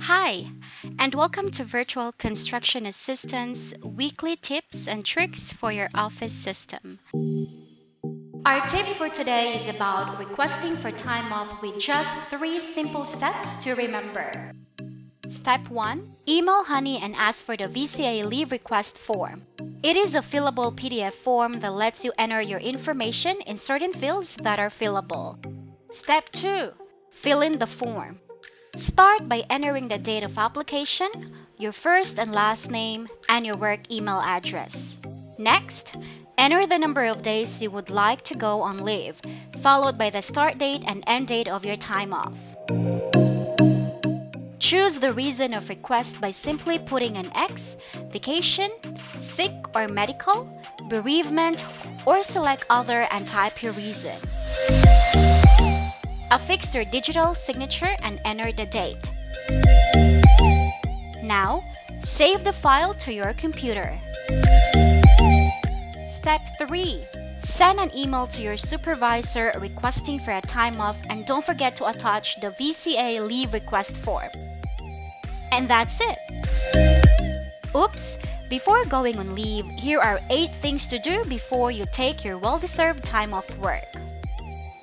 Hi, and welcome to Virtual Construction Assistant's weekly tips and tricks for your office system. Our tip for today is about requesting for time off with just three simple steps to remember. Step 1. Email Honey and ask for the VCA leave request form. It is a fillable PDF form that lets you enter your information in certain fields that are fillable. Step 2. Fill in the form. Start by entering the date of application, your first and last name, and your work email address. Next, enter the number of days you would like to go on leave, followed by the start date and end date of your time off. Choose the reason of request by simply putting an X, vacation, sick or medical, bereavement, or select other and type your reason. Affix your digital signature and enter the date. Now, save the file to your computer. Step 3. Send an email to your supervisor requesting for a time off and don't forget to attach the VCA leave request form. And that's it. Oops! Before going on leave, here are 8 things to do before you take your well-deserved time off work.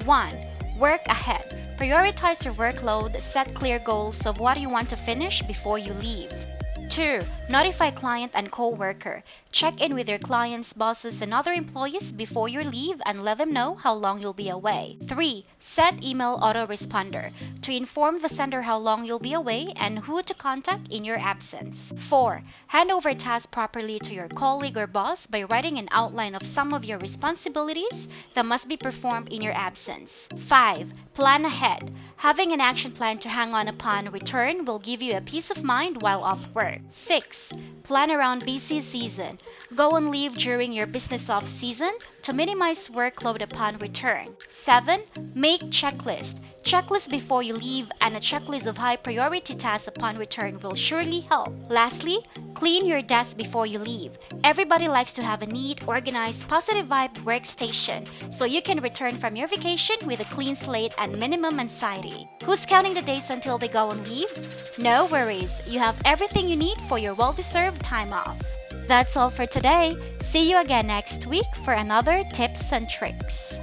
1. Work ahead. Prioritize your workload, set clear goals of what you want to finish before you leave. 2. Notify client and co-worker. Check in with your clients, bosses, and other employees before your leave and let them know how long you'll be away. 3. Set email autoresponder to inform the sender how long you'll be away and who to contact in your absence. 4. Hand over tasks properly to your colleague or boss by writing an outline of some of your responsibilities that must be performed in your absence. 5. Plan ahead. Having an action plan to hang on upon return will give you a peace of mind while off work. 6. Plan around busy season. Go on leave during your business off season to minimize workload upon return. 7. Make checklist. Checklist before you leave and a checklist of high priority tasks upon return will surely help. Lastly, clean your desk before you leave. Everybody likes to have a neat, organized, positive vibe workstation so you can return from your vacation with a clean slate and minimum anxiety. Who's counting the days until they go on leave? No worries, you have everything you need for your well-deserved time off. That's all for today. See you again next week for another tips and tricks.